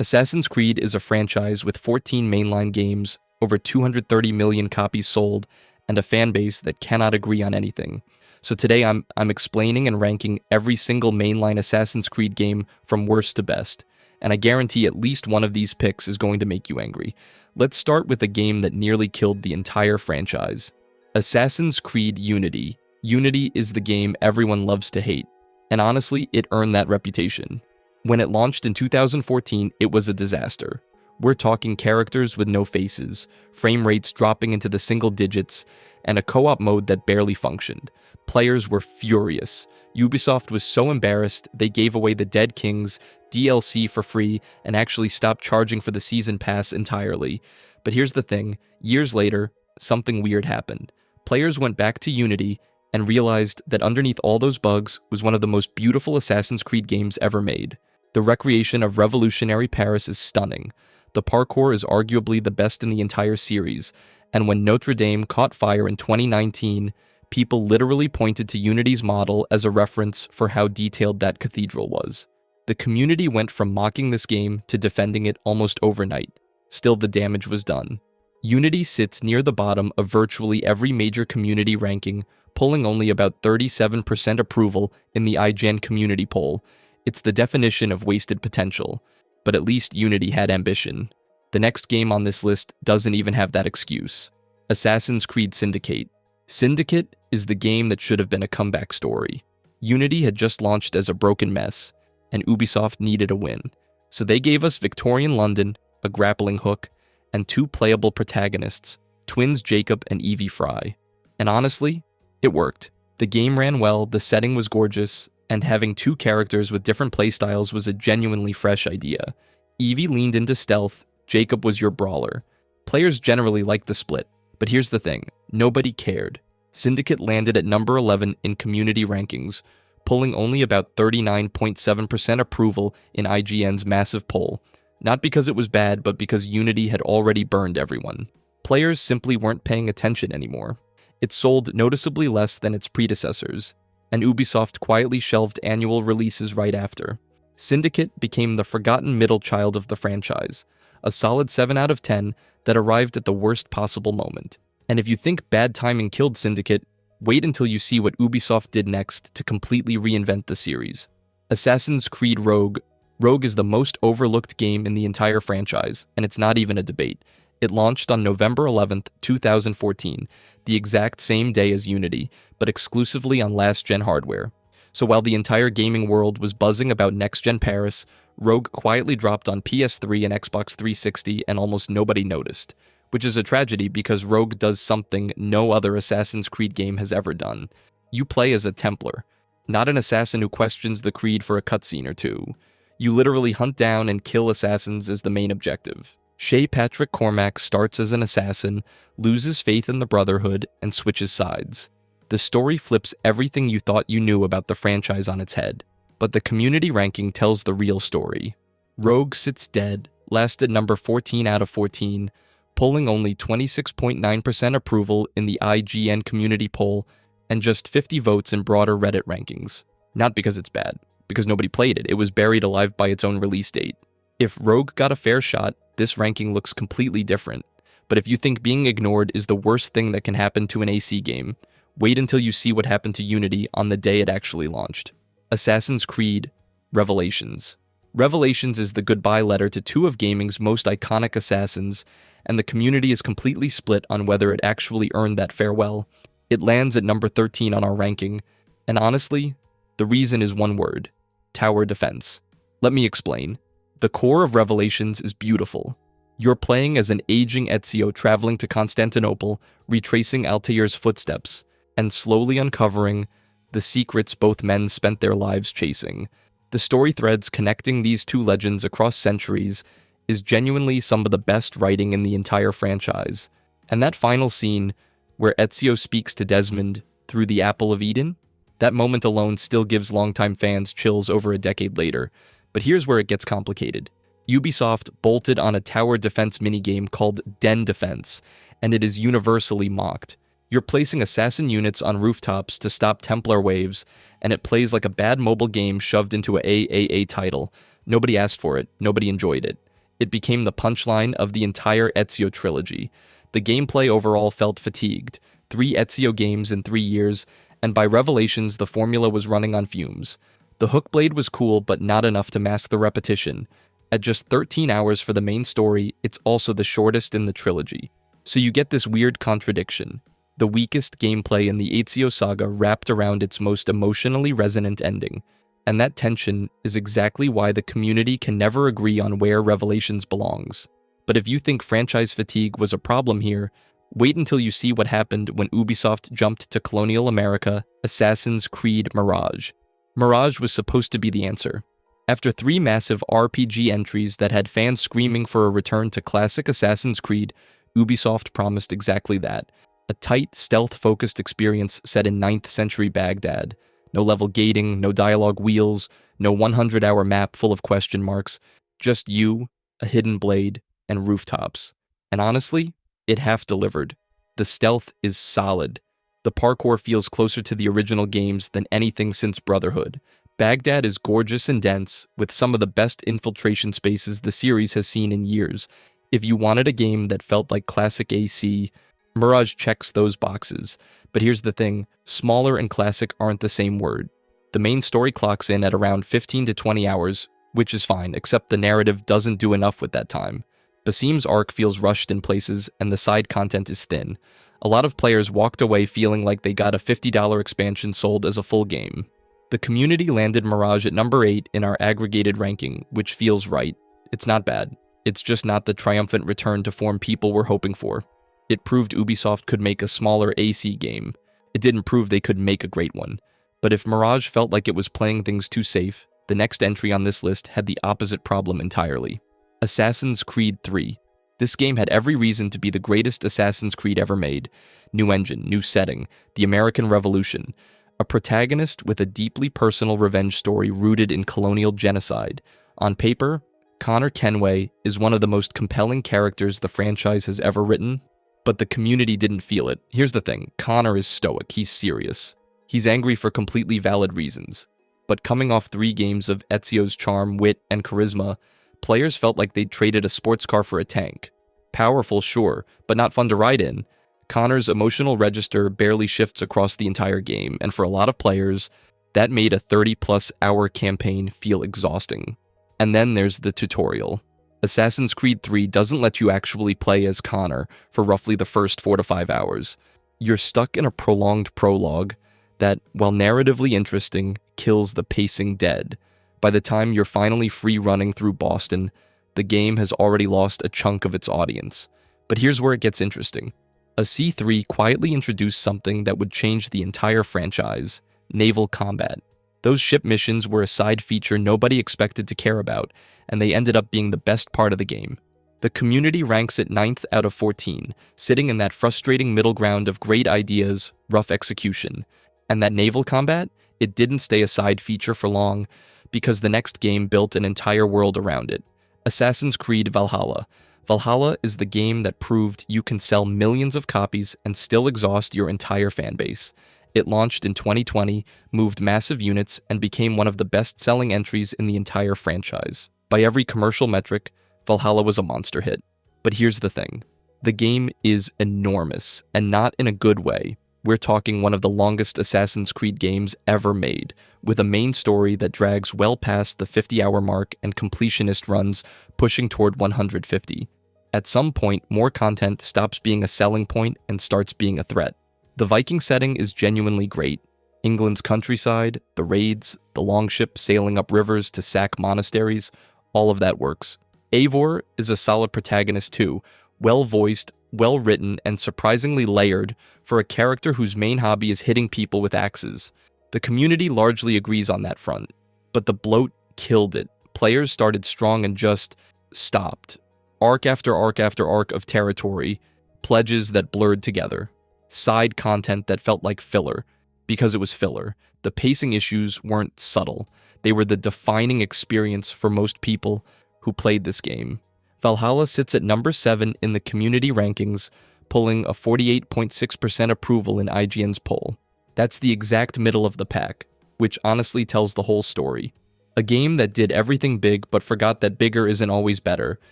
Assassin's Creed is a franchise with 14 mainline games, over 230 million copies sold, and a fan base that cannot agree on anything. So today I'm explaining and ranking every single mainline Assassin's Creed game from worst to best, and I guarantee at least one of these picks is going to make you angry. Let's start with a game that nearly killed the entire franchise. Assassin's Creed Unity. Unity is the game everyone loves to hate, and honestly, it earned that reputation. When it launched in 2014, it was a disaster. We're talking characters with no faces, frame rates dropping into the single digits, and a co-op mode that barely functioned. Players were furious. Ubisoft was so embarrassed, they gave away the Dead Kings DLC for free and actually stopped charging for the season pass entirely. But here's the thing, years later, something weird happened. Players went back to Unity and realized that underneath all those bugs was one of the most beautiful Assassin's Creed games ever made. The recreation of revolutionary Paris is stunning. The parkour is arguably the best in the entire series, and when Notre Dame caught fire in 2019, people literally pointed to Unity's model as a reference for how detailed that cathedral was. The community went from mocking this game to defending it almost overnight. Still, the damage was done. Unity sits near the bottom of virtually every major community ranking, pulling only about 37% approval in the IGN community poll. It's the definition of wasted potential, but at least Unity had ambition. The next game on this list doesn't even have that excuse. Assassin's Creed Syndicate. Syndicate is the game that should have been a comeback story. Unity had just launched as a broken mess, and Ubisoft needed a win. So they gave us Victorian London, a grappling hook, and two playable protagonists, twins Jacob and Evie Fry. And honestly, it worked. The game ran well, the setting was gorgeous, and having two characters with different playstyles was a genuinely fresh idea. Evie leaned into stealth, Jacob was your brawler. Players generally liked the split, but here's the thing, nobody cared. Syndicate landed at number 11 in community rankings, pulling only about 39.7% approval in IGN's massive poll, not because it was bad, but because Unity had already burned everyone. Players simply weren't paying attention anymore. It sold noticeably less than its predecessors, and Ubisoft quietly shelved annual releases right after. Syndicate became the forgotten middle child of the franchise, a solid 7 out of 10 that arrived at the worst possible moment. And if you think bad timing killed Syndicate, wait until you see what Ubisoft did next to completely reinvent the series. Assassin's Creed Rogue. Rogue is the most overlooked game in the entire franchise, and it's not even a debate. It launched on November 11th, 2014, the exact same day as Unity, but exclusively on last-gen hardware. So while the entire gaming world was buzzing about next-gen Paris, Rogue quietly dropped on PS3 and Xbox 360 and almost nobody noticed, which is a tragedy because Rogue does something no other Assassin's Creed game has ever done. You play as a Templar, not an assassin who questions the creed for a cutscene or two. You literally hunt down and kill assassins as the main objective. Shay Patrick Cormac starts as an assassin, loses faith in the Brotherhood, and switches sides. The story flips everything you thought you knew about the franchise on its head, but the community ranking tells the real story. Rogue sits dead, last at number 14 out of 14, pulling only 26.9% approval in the IGN community poll and just 50 votes in broader Reddit rankings. Not because it's bad, because nobody played it. It was buried alive by its own release date. If Rogue got a fair shot, this ranking looks completely different. But if you think being ignored is the worst thing that can happen to an AC game, wait until you see what happened to Unity on the day it actually launched. Assassin's Creed Revelations. Revelations is the goodbye letter to two of gaming's most iconic assassins, and the community is completely split on whether it actually earned that farewell. It lands at number 13 on our ranking, and honestly, the reason is one word: tower defense. Let me explain. The core of Revelations is beautiful. You're playing as an aging Ezio traveling to Constantinople, retracing Altair's footsteps, and slowly uncovering the secrets both men spent their lives chasing. The story threads connecting these two legends across centuries is genuinely some of the best writing in the entire franchise. And that final scene, where Ezio speaks to Desmond through the Apple of Eden, that moment alone still gives longtime fans chills over a decade later. But here's where it gets complicated. Ubisoft bolted on a tower defense minigame called Den Defense, and it is universally mocked. You're placing assassin units on rooftops to stop Templar waves, and it plays like a bad mobile game shoved into a AAA title. Nobody asked for it, nobody enjoyed it. It became the punchline of the entire Ezio trilogy. The gameplay overall felt fatigued. 3 Ezio games in 3 years, and by Revelations the formula was running on fumes. The hook blade was cool, but not enough to mask the repetition. At just 13 hours for the main story, it's also the shortest in the trilogy. So you get this weird contradiction. The weakest gameplay in the Ezio saga wrapped around its most emotionally resonant ending. And that tension is exactly why the community can never agree on where Revelations belongs. But if you think franchise fatigue was a problem here, wait until you see what happened when Ubisoft jumped to colonial America, Assassin's Creed Mirage. Mirage was supposed to be the answer. After 3 massive RPG entries that had fans screaming for a return to classic Assassin's Creed, Ubisoft promised exactly that. A tight, stealth-focused experience set in 9th century Baghdad. No level gating, no dialogue wheels, no 100-hour map full of question marks. Just you, a hidden blade, and rooftops. And honestly, it half delivered. The stealth is solid. The parkour feels closer to the original games than anything since Brotherhood. Baghdad is gorgeous and dense, with some of the best infiltration spaces the series has seen in years. If you wanted a game that felt like classic AC, Mirage checks those boxes. But here's the thing, smaller and classic aren't the same word. The main story clocks in at around 15 to 20 hours, which is fine, except the narrative doesn't do enough with that time. Basim's arc feels rushed in places, and the side content is thin. A lot of players walked away feeling like they got a $50 expansion sold as a full game. The community landed Mirage at number 8 in our aggregated ranking, which feels right. It's not bad. It's just not the triumphant return to form people were hoping for. It proved Ubisoft could make a smaller AC game. It didn't prove they could make a great one. But if Mirage felt like it was playing things too safe, the next entry on this list had the opposite problem entirely. Assassin's Creed 3. This game had every reason to be the greatest Assassin's Creed ever made. New engine, new setting, the American Revolution. A protagonist with a deeply personal revenge story rooted in colonial genocide. On paper, Connor Kenway is one of the most compelling characters the franchise has ever written, but the community didn't feel it. Here's the thing, Connor is stoic, he's serious. He's angry for completely valid reasons. But coming off 3 games of Ezio's charm, wit, and charisma, players felt like they'd traded a sports car for a tank. Powerful, sure, but not fun to ride in. Connor's emotional register barely shifts across the entire game, and for a lot of players, that made a 30-plus hour campaign feel exhausting. And then there's the tutorial. Assassin's Creed 3 doesn't let you actually play as Connor for roughly the first 4 to 5 hours. You're stuck in a prolonged prologue that, while narratively interesting, kills the pacing dead. By the time you're finally free running through Boston, the game has already lost a chunk of its audience. But here's where it gets interesting. A C3 quietly introduced something that would change the entire franchise: naval combat. Those ship missions were a side feature nobody expected to care about, and they ended up being the best part of the game. The community ranks it 9th out of 14, sitting in that frustrating middle ground of great ideas, rough execution. And that naval combat? It didn't stay a side feature for long, because the next game built an entire world around it. Assassin's Creed Valhalla. Valhalla is the game that proved you can sell millions of copies and still exhaust your entire fanbase. It launched in 2020, moved massive units, and became one of the best-selling entries in the entire franchise. By every commercial metric, Valhalla was a monster hit. But here's the thing. The game is enormous, and not in a good way. We're talking one of the longest Assassin's Creed games ever made, with a main story that drags well past the 50-hour mark and completionist runs pushing toward 150. At some point, more content stops being a selling point and starts being a threat. The Viking setting is genuinely great. England's countryside, the raids, the longship sailing up rivers to sack monasteries, all of that works. Eivor is a solid protagonist too, well-voiced, well-written, and surprisingly layered for a character whose main hobby is hitting people with axes. The community largely agrees on that front, but the bloat killed it. Players started strong and just stopped. Arc after arc after arc of territory, pledges that blurred together. Side content that felt like filler, because it was filler. The pacing issues weren't subtle. They were the defining experience for most people who played this game. Valhalla sits at number 7 in the community rankings, pulling a 48.6% approval in IGN's poll. That's the exact middle of the pack, which honestly tells the whole story. A game that did everything big but forgot that bigger isn't always better,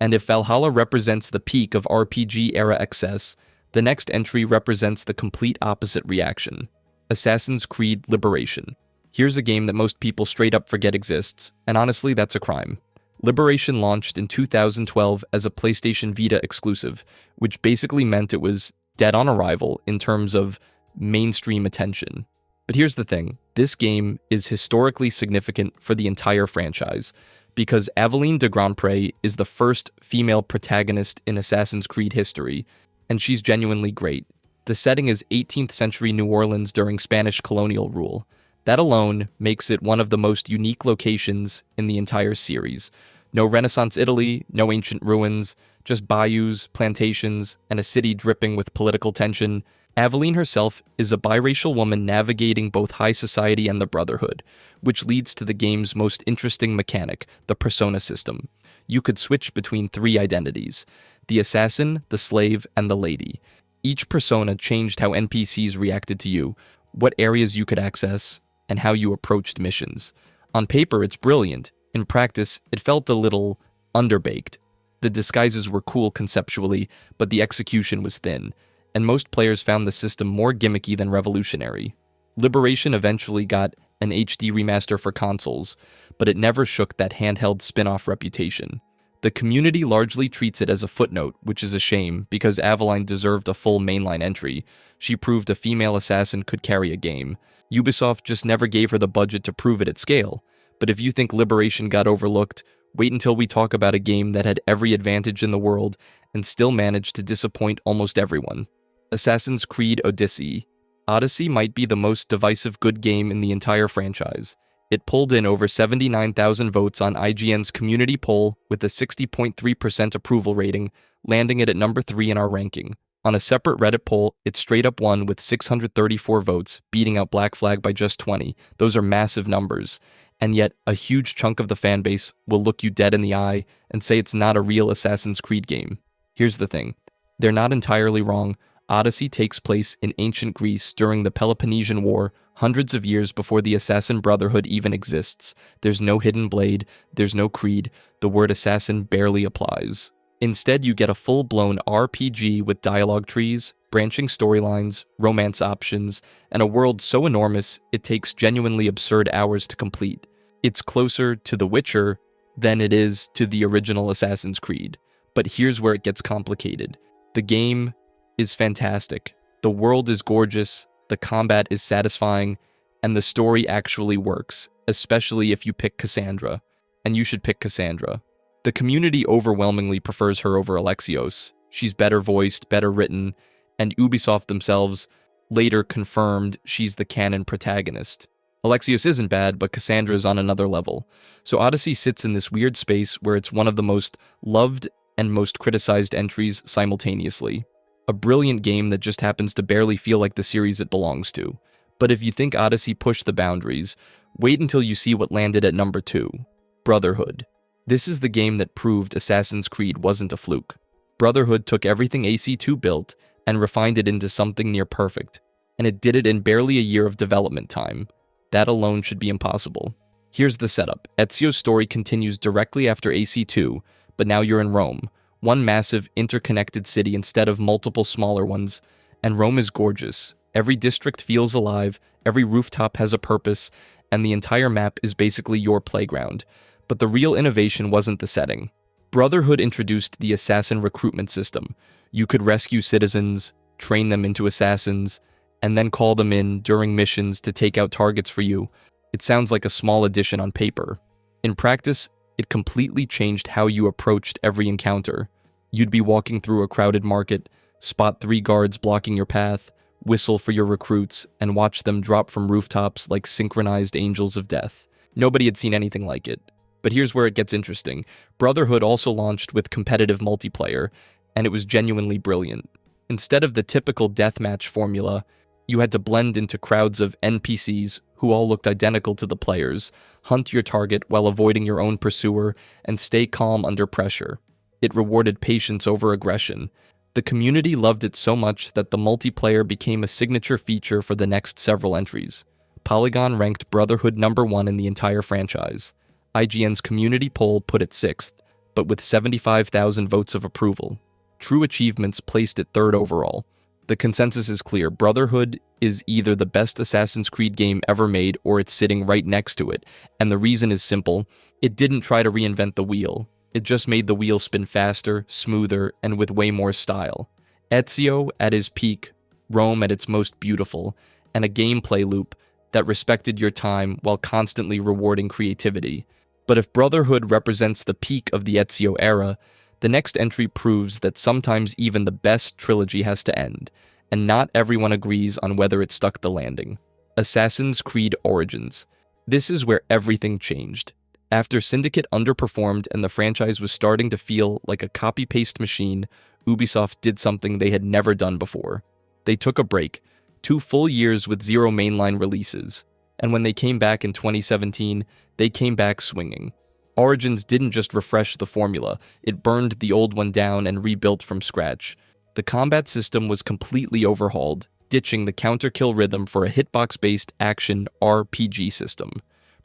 And if Valhalla represents the peak of RPG era excess, the next entry represents the complete opposite reaction: Assassin's Creed Liberation. Here's a game that most people straight up forget exists, and honestly, that's a crime. Liberation launched in 2012 as a PlayStation Vita exclusive, which basically meant it was dead on arrival in terms of mainstream attention. But here's the thing, this game is historically significant for the entire franchise, because Aveline de Grandpré is the first female protagonist in Assassin's Creed history, and she's genuinely great. The setting is 18th century New Orleans during Spanish colonial rule. That alone makes it one of the most unique locations in the entire series. No Renaissance Italy, no ancient ruins, just bayous, plantations, and a city dripping with political tension. Aveline herself is a biracial woman navigating both high society and the Brotherhood, which leads to the game's most interesting mechanic, the persona system. You could switch between 3 identities: the assassin, the slave, and the lady. Each persona changed how NPCs reacted to you, what areas you could access, and how you approached missions. On paper, it's brilliant. In practice, it felt a little underbaked. The disguises were cool conceptually, but the execution was thin, and most players found the system more gimmicky than revolutionary. Liberation eventually got an HD remaster for consoles, but it never shook that handheld spin-off reputation. The community largely treats it as a footnote, which is a shame, because Aveline deserved a full mainline entry. She proved a female assassin could carry a game. Ubisoft just never gave her the budget to prove it at scale. But if you think Liberation got overlooked, wait until we talk about a game that had every advantage in the world and still managed to disappoint almost everyone. Assassin's Creed Odyssey. Odyssey might be the most divisive good game in the entire franchise. It pulled in over 79,000 votes on IGN's community poll with a 60.3% approval rating, landing it at number 3 in our ranking. On a separate Reddit poll, it straight up won with 634 votes, beating out Black Flag by just 20. Those are massive numbers. And yet, a huge chunk of the fanbase will look you dead in the eye and say it's not a real Assassin's Creed game. Here's the thing. They're not entirely wrong. Odyssey takes place in ancient Greece during the Peloponnesian War, hundreds of years before the Assassin Brotherhood even exists. There's no hidden blade, there's no creed, the word assassin barely applies. Instead, you get a full-blown RPG with dialogue trees, branching storylines, romance options, and a world so enormous it takes genuinely absurd hours to complete. It's closer to The Witcher than it is to the original Assassin's Creed. But here's where it gets complicated. The game is fantastic. The world is gorgeous, the combat is satisfying, and the story actually works, especially if you pick Cassandra. And you should pick Cassandra. The community overwhelmingly prefers her over Alexios. She's better voiced, better written, and Ubisoft themselves later confirmed she's the canon protagonist. Alexios isn't bad, but Cassandra's on another level. So Odyssey sits in this weird space where it's one of the most loved and most criticized entries simultaneously. A brilliant game that just happens to barely feel like the series it belongs to. But if you think Odyssey pushed the boundaries, wait until you see what landed at number 2, Brotherhood. This is the game that proved Assassin's Creed wasn't a fluke. Brotherhood took everything AC2 built and refined it into something near perfect, and it did it in barely a year of development time. That alone should be impossible. Here's the setup. Ezio's story continues directly after AC2, but now you're in Rome, one massive interconnected city instead of multiple smaller ones, and Rome is gorgeous. Every district feels alive, every rooftop has a purpose, and the entire map is basically your playground. But the real innovation wasn't the setting. Brotherhood introduced the assassin recruitment system. You could rescue citizens, train them into assassins, and then call them in during missions to take out targets for you. It sounds like a small addition on paper. In practice, it completely changed how you approached every encounter. You'd be walking through a crowded market, spot 3 guards blocking your path, whistle for your recruits, and watch them drop from rooftops like synchronized angels of death. Nobody had seen anything like it. But here's where it gets interesting. Brotherhood also launched with competitive multiplayer, and it was genuinely brilliant. Instead of the typical deathmatch formula, you had to blend into crowds of NPCs who all looked identical to the players, hunt your target while avoiding your own pursuer, and stay calm under pressure. It rewarded patience over aggression. The community loved it so much that the multiplayer became a signature feature for the next several entries. Polygon ranked Brotherhood number 1 in the entire franchise. IGN's community poll put it 6th, but with 75,000 votes of approval. True Achievements placed it third overall. The consensus is clear. Brotherhood is either the best Assassin's Creed game ever made or it's sitting right next to it, and the reason is simple. It didn't try to reinvent the wheel. It just made the wheel spin faster, smoother, and with way more style. Ezio at his peak, Rome at its most beautiful, and a gameplay loop that respected your time while constantly rewarding creativity. But if Brotherhood represents the peak of the Ezio era, the next entry proves that sometimes even the best trilogy has to end, and not everyone agrees on whether it stuck the landing. Assassin's Creed Origins. This is where everything changed. After Syndicate underperformed and the franchise was starting to feel like a copy-paste machine, Ubisoft did something they had never done before. They took a break, 2 full years with 0 mainline releases, and when they came back in 2017, they came back swinging. Origins didn't just refresh the formula, it burned the old one down and rebuilt from scratch. The combat system was completely overhauled, ditching the counter-kill rhythm for a hitbox-based action RPG system.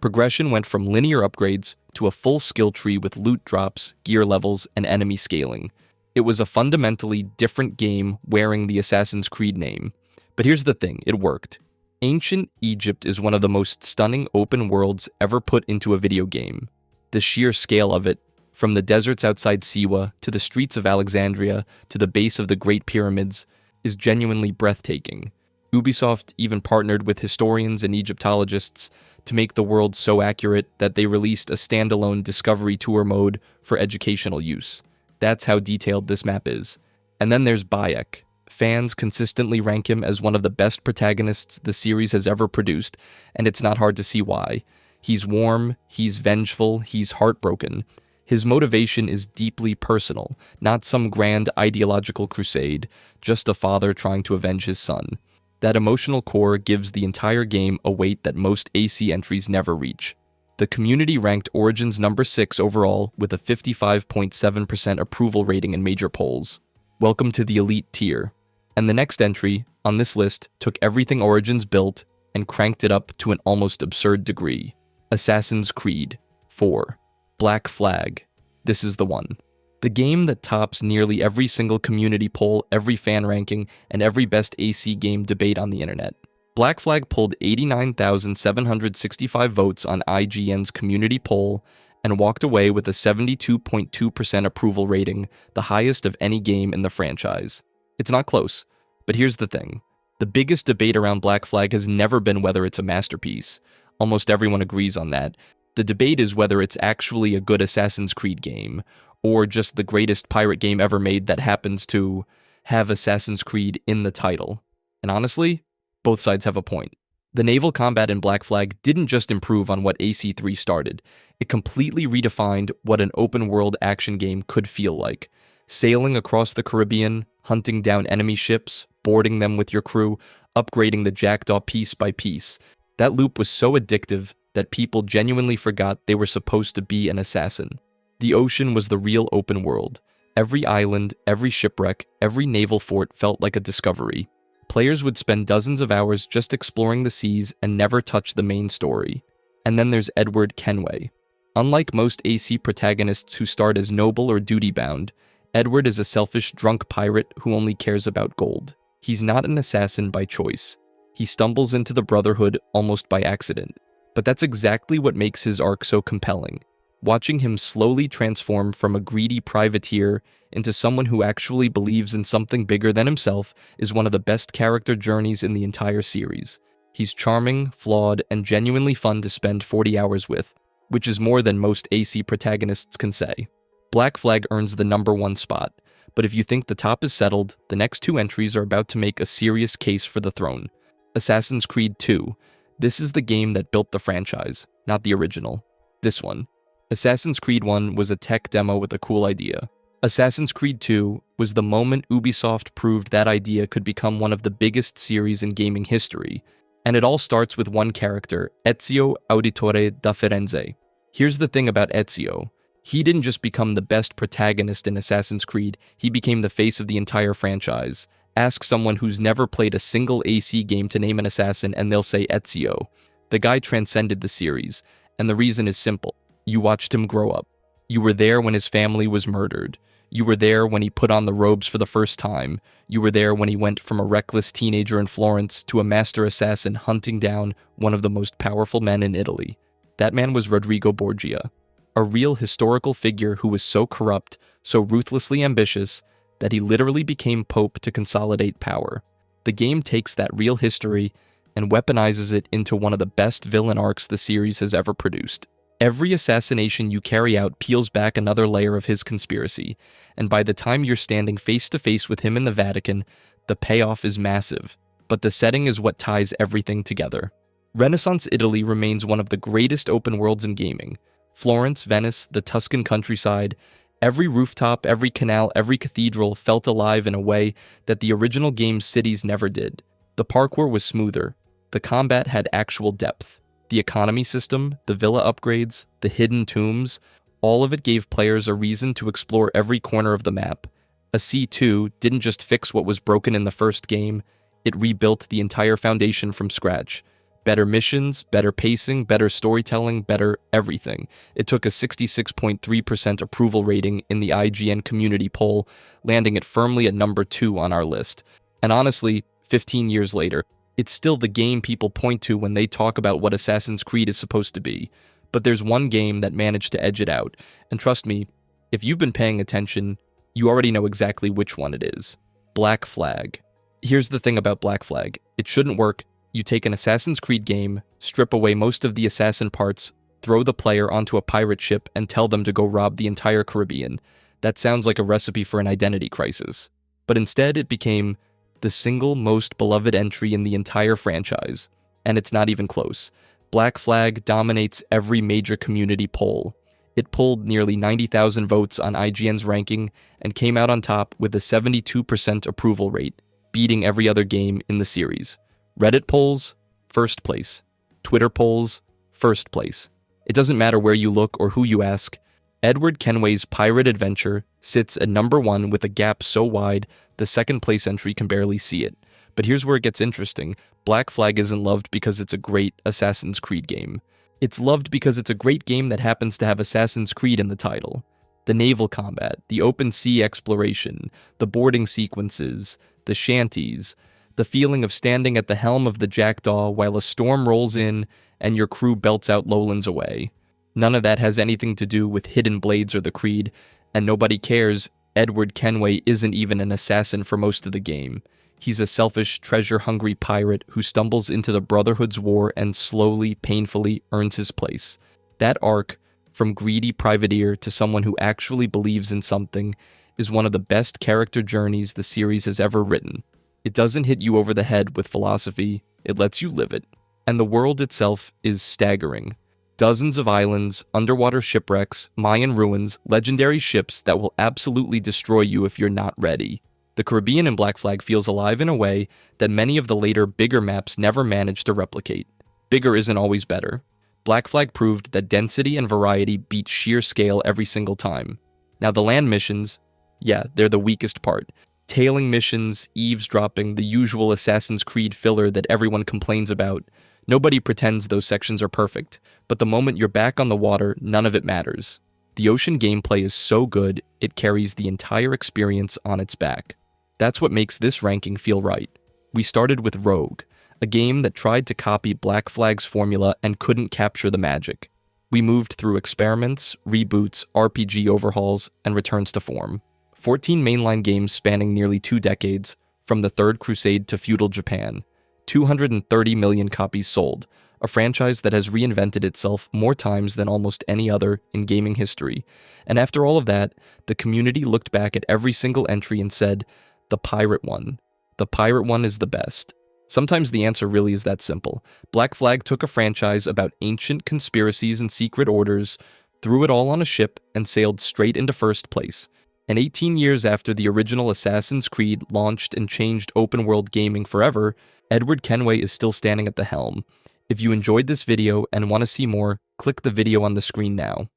Progression went from linear upgrades to a full skill tree with loot drops, gear levels, and enemy scaling. It was a fundamentally different game wearing the Assassin's Creed name. But here's the thing, it worked. Ancient Egypt is one of the most stunning open worlds ever put into a video game. The sheer scale of it, from the deserts outside Siwa to the streets of Alexandria to the base of the Great Pyramids, is genuinely breathtaking. Ubisoft even partnered with historians and Egyptologists to make the world so accurate that they released a standalone Discovery Tour mode for educational use. That's how detailed this map is. And then there's Bayek. Fans consistently rank him as one of the best protagonists the series has ever produced, and it's not hard to see why. He's warm, he's vengeful, he's heartbroken. His motivation is deeply personal, not some grand ideological crusade, just a father trying to avenge his son. That emotional core gives the entire game a weight that most AC entries never reach. The community ranked Origins number 6 overall with a 55.7% approval rating in major polls. Welcome to the elite tier. And the next entry on this list took everything Origins built and cranked it up to an almost absurd degree. Assassin's Creed 4. Black Flag. This is the one. The game that tops nearly every single community poll, every fan ranking, and every best AC game debate on the internet. Black Flag pulled 89,765 votes on IGN's community poll and walked away with a 72.2% approval rating, the highest of any game in the franchise. It's not close, but here's the thing. The biggest debate around Black Flag has never been whether it's a masterpiece. Almost everyone agrees on that. The debate is whether it's actually a good Assassin's Creed game, or just the greatest pirate game ever made that happens to have Assassin's Creed in the title. And honestly, both sides have a point. The naval combat in Black Flag didn't just improve on what AC3 started, it completely redefined what an open-world action game could feel like. Sailing across the Caribbean, hunting down enemy ships, boarding them with your crew, upgrading the Jackdaw piece by piece. That loop was so addictive that people genuinely forgot they were supposed to be an assassin. The ocean was the real open world. Every island, every shipwreck, every naval fort felt like a discovery. Players would spend dozens of hours just exploring the seas and never touch the main story. And then there's Edward Kenway. Unlike most AC protagonists who start as noble or duty-bound, Edward is a selfish, drunk pirate who only cares about gold. He's not an assassin by choice. He stumbles into the Brotherhood almost by accident. But that's exactly what makes his arc so compelling. Watching him slowly transform from a greedy privateer into someone who actually believes in something bigger than himself is one of the best character journeys in the entire series. He's charming, flawed, and genuinely fun to spend 40 hours with, which is more than most AC protagonists can say. Black Flag earns the number 1 spot, but if you think the top is settled, the next 2 entries are about to make a serious case for the throne. Assassin's Creed 2. This is the game that built the franchise, not the original. This one. Assassin's Creed 1 was a tech demo with a cool idea. Assassin's Creed 2 was the moment Ubisoft proved that idea could become one of the biggest series in gaming history. And it all starts with one character, Ezio Auditore da Firenze. Here's the thing about Ezio. He didn't just become the best protagonist in Assassin's Creed, he became the face of the entire franchise. Ask someone who's never played a single AC game to name an assassin and they'll say Ezio. The guy transcended the series, and the reason is simple. You watched him grow up. You were there when his family was murdered. You were there when he put on the robes for the first time. You were there when he went from a reckless teenager in Florence to a master assassin hunting down one of the most powerful men in Italy. That man was Rodrigo Borgia, a real historical figure who was so corrupt, so ruthlessly ambitious, that he literally became pope to consolidate power. The game takes that real history and weaponizes it into one of the best villain arcs the series has ever produced. Every assassination you carry out peels back another layer of his conspiracy, and by the time you're standing face to face with him in the Vatican, the payoff is massive. But the setting is what ties everything together. Renaissance Italy remains one of the greatest open worlds in gaming. Florence, Venice, the Tuscan countryside, every rooftop, every canal, every cathedral felt alive in a way that the original game's cities never did. The parkour was smoother. The combat had actual depth. The economy system, the villa upgrades, the hidden tombs, all of it gave players a reason to explore every corner of the map. A C2 didn't just fix what was broken in the first game, it rebuilt the entire foundation from scratch. Better missions, better pacing, better storytelling, better everything. It took a 66.3% approval rating in the IGN community poll, landing it firmly at number 2 on our list. And honestly, 15 years later, it's still the game people point to when they talk about what Assassin's Creed is supposed to be. But there's one game that managed to edge it out, and trust me, if you've been paying attention, you already know exactly which one it is. Black Flag. Here's the thing about Black Flag. It shouldn't work. You take an Assassin's Creed game, strip away most of the assassin parts, throw the player onto a pirate ship, and tell them to go rob the entire Caribbean. That sounds like a recipe for an identity crisis. But instead, it became the single most beloved entry in the entire franchise. And it's not even close. Black Flag dominates every major community poll. It pulled nearly 90,000 votes on IGN's ranking and came out on top with a 72% approval rate, beating every other game in the series. Reddit polls, first place. Twitter polls, first place. It doesn't matter where you look or who you ask. Edward Kenway's Pirate Adventure sits at number 1 with a gap so wide the second place entry can barely see it. But here's where it gets interesting. Black Flag isn't loved because it's a great Assassin's Creed game. It's loved because it's a great game that happens to have Assassin's Creed in the title. The naval combat, the open sea exploration, the boarding sequences, the shanties, the feeling of standing at the helm of the Jackdaw while a storm rolls in and your crew belts out lowlands away. None of that has anything to do with Hidden Blades or the Creed, and nobody cares. Edward Kenway isn't even an assassin for most of the game. He's a selfish, treasure-hungry pirate who stumbles into the Brotherhood's war and slowly, painfully earns his place. That arc, from greedy privateer to someone who actually believes in something, is one of the best character journeys the series has ever written. It doesn't hit you over the head with philosophy, it lets you live it. And the world itself is staggering. Dozens of islands, underwater shipwrecks, Mayan ruins, legendary ships that will absolutely destroy you if you're not ready. The Caribbean in Black Flag feels alive in a way that many of the later, bigger maps never managed to replicate. Bigger isn't always better. Black Flag proved that density and variety beat sheer scale every single time. Now the land missions, yeah, they're the weakest part. Tailing missions, eavesdropping, the usual Assassin's Creed filler that everyone complains about. Nobody pretends those sections are perfect, but the moment you're back on the water, none of it matters. The ocean gameplay is so good, it carries the entire experience on its back. That's what makes this ranking feel right. We started with Rogue, a game that tried to copy Black Flag's formula and couldn't capture the magic. We moved through experiments, reboots, RPG overhauls, and returns to form. 14 mainline games spanning nearly 2 decades, from the Third Crusade to feudal Japan. 230 million copies sold, a franchise that has reinvented itself more times than almost any other in gaming history. And after all of that, the community looked back at every single entry and said, the pirate one. The pirate one is the best. Sometimes the answer really is that simple. Black Flag took a franchise about ancient conspiracies and secret orders, threw it all on a ship, and sailed straight into first place. And 18 years after the original Assassin's Creed launched and changed open-world gaming forever, Edward Kenway is still standing at the helm. If you enjoyed this video and want to see more, click the video on the screen now.